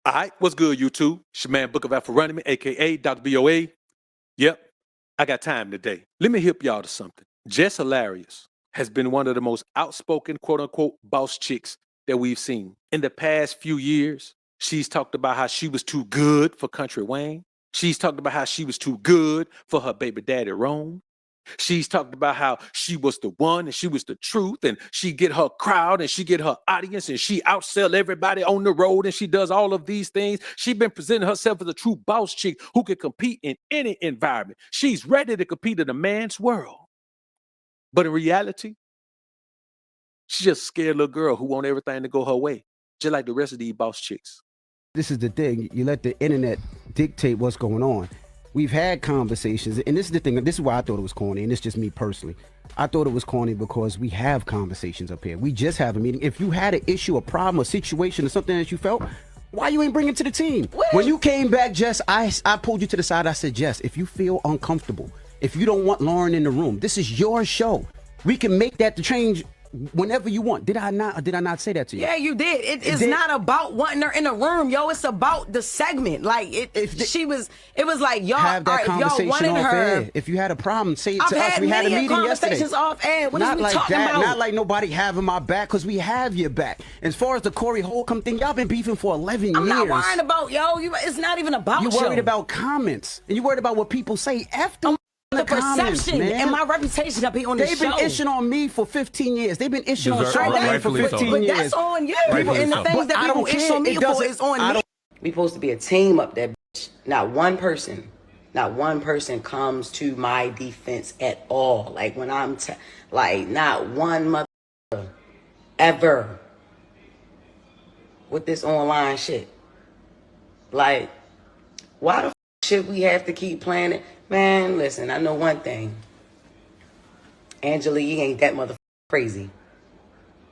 All right, what's good, YouTube? It's your man, Book of AlphaRonomy, a.k.a. Dr. BOA. Yep, I got time today. Let me hip y'all to something. Jess Hilarious has been one of the most outspoken, quote-unquote, boss chicks that we've seen. In the past few years, she's talked about how she was too good for Country Wayne. She's talked about how she was too good for her baby daddy, Rome. She's talked about how she was the one and she was the truth and she get her crowd and she get her audience and she outsell everybody on the road and she does all of these things. She's been presenting herself as a true boss chick who can compete in any environment. She's ready to compete in a man's world. But in reality, she's just a scared little girl who want everything to go her way, just like the rest of these boss chicks. This is the thing. You let the internet dictate what's going on. We've had conversations, and this is the thing. This is why I thought it was corny, and it's just me personally. I thought it was corny because we have conversations up here. We just have a meeting. If you had an issue, a problem, a situation, or something that you felt, why you ain't bring it to the team? When you came back, Jess, I pulled you to the side. I said, Jess, if you feel uncomfortable, if you don't want Lauren in the room, this is your show. We can make that the change whenever you want. Did I not say that to you? Yeah, you did. It's not about wanting her in the room, yo. It's about the segment. Like it was like y'all have that conversation wanted off her. air. If you had a problem, say it I've to us. We had a meeting yesterday. Conversations off air. What not is we like talking that. about? Not like nobody having my back, because we have your back. As far as the Corey Holcomb thing, y'all been beefing for 11 years. I'm not worrying about it's not even about you. Worried about comments, and you worried about what people say after. The perception and my reputation to be on the show. They've been ishing on me for 15 years. They've been ishing on Charlamagne for 15 years. But that's on you. And the things that people ish on me for is on me. We supposed to be a team up there, bitch. Not one person comes to my defense at all. Like when I'm like not one mother ever with this online shit. Like, why the should we have to keep playing it? Man, listen, I know one thing. Angela, you ain't that motherfucker crazy.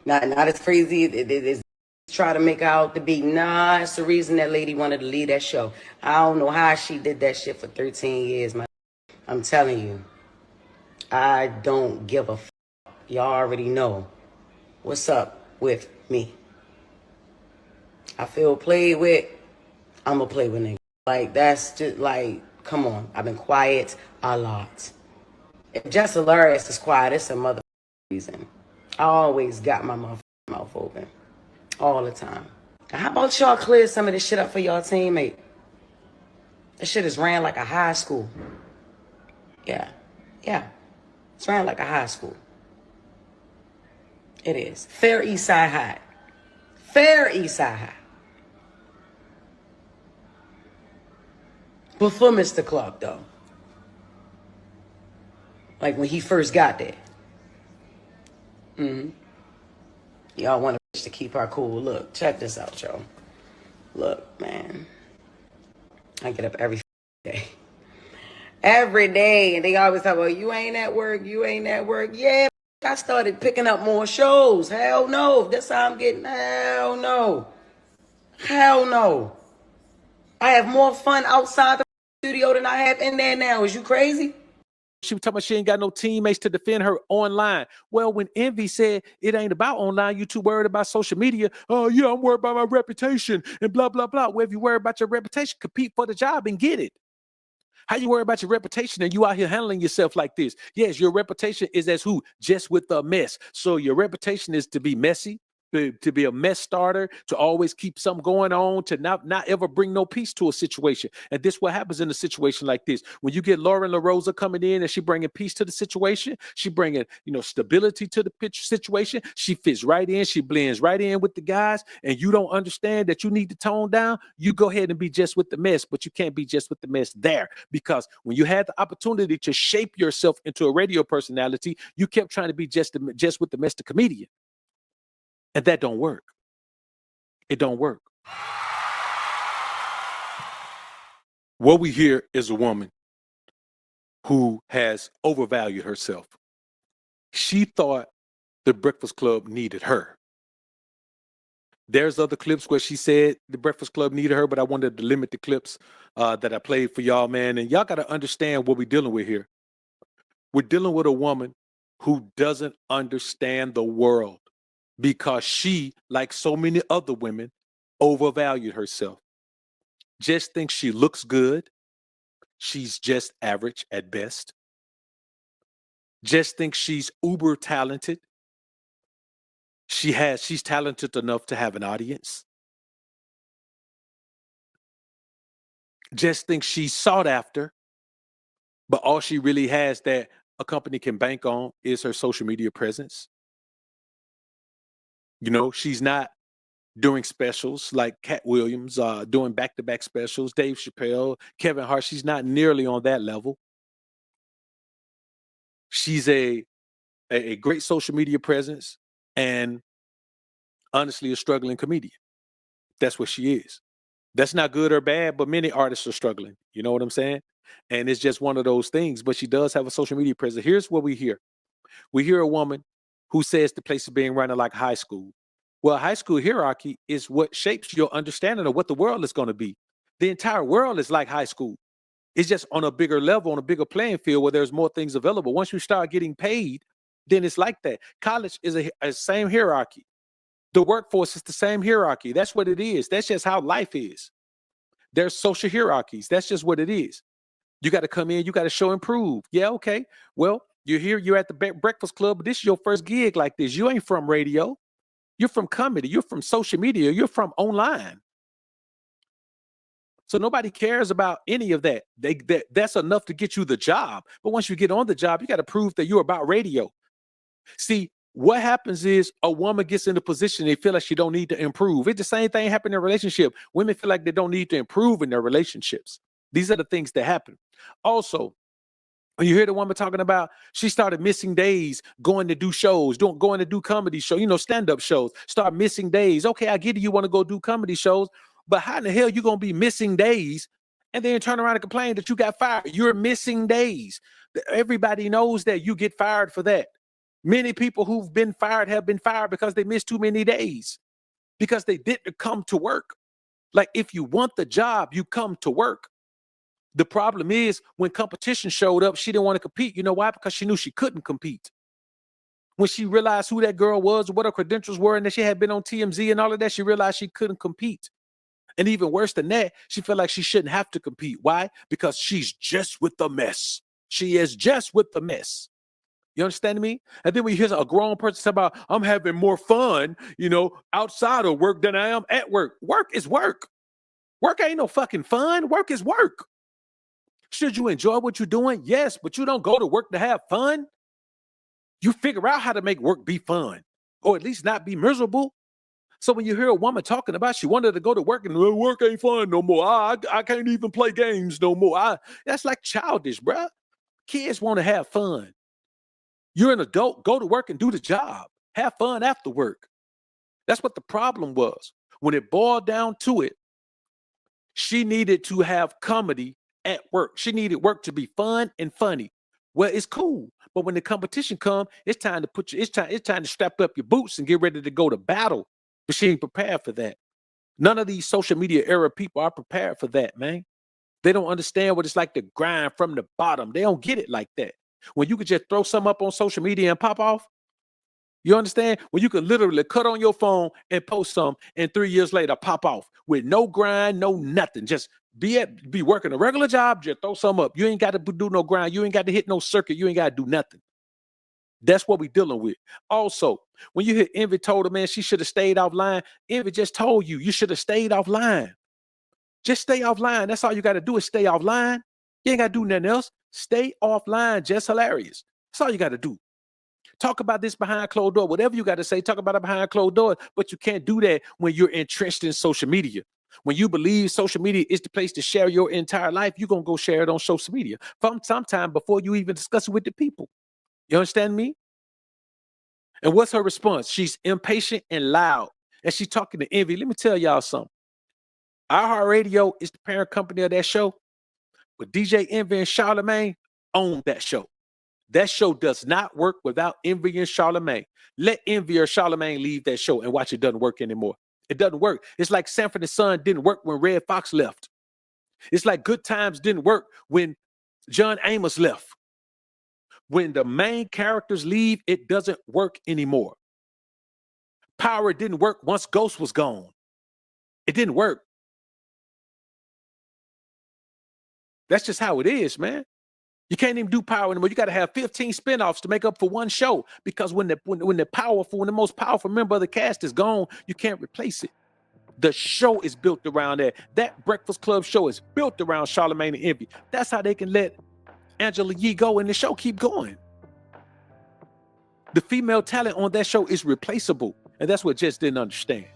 Not as crazy as try to make out to be. Nah, it's the reason that lady wanted to leave that show. I don't know how she did that shit for 13 years, man. I'm telling you. I don't give a fuck. Y'all already know what's up with me. I feel played with. I'ma play with niggas. Like, that's just like, come on. I've been quiet a lot. If Jess Hilarious is quiet, it's a motherfucking reason. I always got my mouth open. All the time. Now, how about y'all clear some of this shit up for y'all teammate? This shit is ran like a high school. Yeah. It's ran like a high school. It is. Fair East Side High. Fair East Side High. Before Mr. Clark, though. Like when he first got there. Y'all want to keep her cool. Look, check this out, y'all. Look, man. I get up every day. Every day. And they always talk about, you ain't at work, you ain't at work. Yeah, I started picking up more shows. Hell no. That's how I'm getting. Hell no. Hell no. I have more fun outside the studio than I have in there now. Is you crazy? She was talking about she ain't got no teammates to defend her online. Well, when Envy said it ain't about online, you too worried about social media. Oh, yeah, I'm worried about my reputation and blah, blah, blah. Well, if you worry about your reputation, compete for the job and get it. How you worry about your reputation and you out here handling yourself like this? Yes, your reputation is as who? Just with a mess. So your reputation is to be messy, to be a mess starter, to always keep something going on, to not ever bring no peace to a situation. And this what happens in a situation like this. When you get Lauren LaRosa coming in and she bringing peace to the situation, she bringing, stability to the pitch situation. She fits right in. She blends right in with the guys. And you don't understand that you need to tone down. You go ahead and be just with the mess, but you can't be just with the mess there, because when you had the opportunity to shape yourself into a radio personality, you kept trying to be just with the mess, the comedian. And that don't work. It don't work. What we hear is a woman who has overvalued herself. She thought the Breakfast Club needed her. There's other clips where she said the Breakfast Club needed her, but I wanted to limit the clips that I played for y'all, man. And y'all got to understand what we're dealing with here. We're dealing with a woman who doesn't understand the world, because she, like so many other women, overvalued herself. Jess thinks she looks good. She's just average at best. Jess thinks she's uber talented. She's talented enough to have an audience. Jess thinks she's sought after, but all she really has that a company can bank on is her social media presence. You know, she's not doing specials like Cat Williams, doing back-to-back specials, Dave Chappelle, Kevin Hart. She's not nearly on that level. She's a great social media presence and honestly a struggling comedian. That's what she is. That's not good or bad, but many artists are struggling. You know what I'm saying? And it's just one of those things. But she does have a social media presence. Here's what we hear. We hear a woman who says the place is being run like high school. Well, high school hierarchy is what shapes your understanding of what the world is going to be. The entire world is like high school. It's just on a bigger level, on a bigger playing field where there's more things available. Once you start getting paid, then it's like that. College is a same hierarchy. The workforce is the same hierarchy. That's what it is. That's just how life is. There's social hierarchies. That's just what it is. You got to come in. You got to show and prove. Yeah, okay. Well, you're here. You're at the Breakfast Club. But this is your first gig like this. You ain't from radio. You're from comedy. You're from social media. You're from online. So nobody cares about any of that. That's enough to get you the job. But once you get on the job, you got to prove that you're about radio. See, what happens is a woman gets in a position they feel like she don't need to improve. It's the same thing happening in a relationship. Women feel like they don't need to improve in their relationships. These are the things that happen. Also, when you hear the woman talking about she started missing days going to do shows, going to do comedy shows, stand-up shows, start missing days. Okay, I get it. You want to go do comedy shows, but how in the hell you going to be missing days and then turn around and complain that you got fired? You're missing days. Everybody knows that you get fired for that. Many people who've been fired have been fired because they missed too many days, because they didn't come to work. Like, if you want the job, you come to work. The problem is when competition showed up, she didn't want to compete. You know why? Because she knew she couldn't compete. When she realized who that girl was, what her credentials were, and that she had been on TMZ and all of that, she realized she couldn't compete. And even worse than that, she felt like she shouldn't have to compete. Why? Because she's just with the mess. She is just with the mess. You understand me? And then when you hear a grown person say about, I'm having more fun, outside of work than I am at work. Work is work. Work ain't no fucking fun. Work is work. Should you enjoy what you're doing? Yes, but you don't go to work to have fun. You figure out how to make work be fun, or at least not be miserable. So when you hear a woman talking about she wanted to go to work and work ain't fun no more. I can't even play games no more. That's like childish, bruh. Kids want to have fun. You're an adult, go to work and do the job. Have fun after work. That's what the problem was. When it boiled down to it, she needed to have comedy at work. She needed work to be fun and funny. Well, it's cool. But when the competition comes, it's time to strap up your boots and get ready to go to battle. But she ain't prepared for that. None of these social media era people are prepared for that, man. They don't understand what it's like to grind from the bottom. They don't get it like that. When you could just throw something up on social media and pop off, you understand? When you could literally cut on your phone and post some, and 3 years later pop off with no grind, no nothing. Just be working a regular job, just throw some up. You ain't got to do no grind. You ain't got to hit no circuit. You ain't got to do nothing. That's what we're dealing with. Also, when you hear Envy told her, man, she should have stayed offline. Envy just told you should have stayed offline. Just stay offline. That's all you got to do is stay offline. You ain't got to do nothing else. Stay offline. Just hilarious. That's all you got to do. Talk about this behind closed door. Whatever you got to say, talk about it behind closed doors. But you can't do that when you're entrenched in social media. When you believe social media is the place to share your entire life, you're going to go share it on social media from sometime before you even discuss it with the people. You understand me? And what's her response? She's impatient and loud. And she's talking to Envy. Let me tell y'all something. iHeartRadio is the parent company of that show. But DJ Envy and Charlamagne own that show. That show does not work without Envy and Charlamagne. Let Envy or Charlamagne leave that show and watch it doesn't work anymore. It doesn't work. It's like Sanford and Son didn't work when Red Fox left. It's like Good Times didn't work when John Amos left. When the main characters leave, it doesn't work anymore. Power didn't work once Ghost was gone. It didn't work. That's just how it is, man. You can't even do Power anymore. You got to have 15 spinoffs to make up for one show, because when the most powerful member of the cast is gone, you can't replace it. The show is built around that. That Breakfast Club show is built around Charlamagne and Envy. That's how they can let Angela Yee go and the show keep going. The female talent on that show is replaceable, and that's what Jess didn't understand.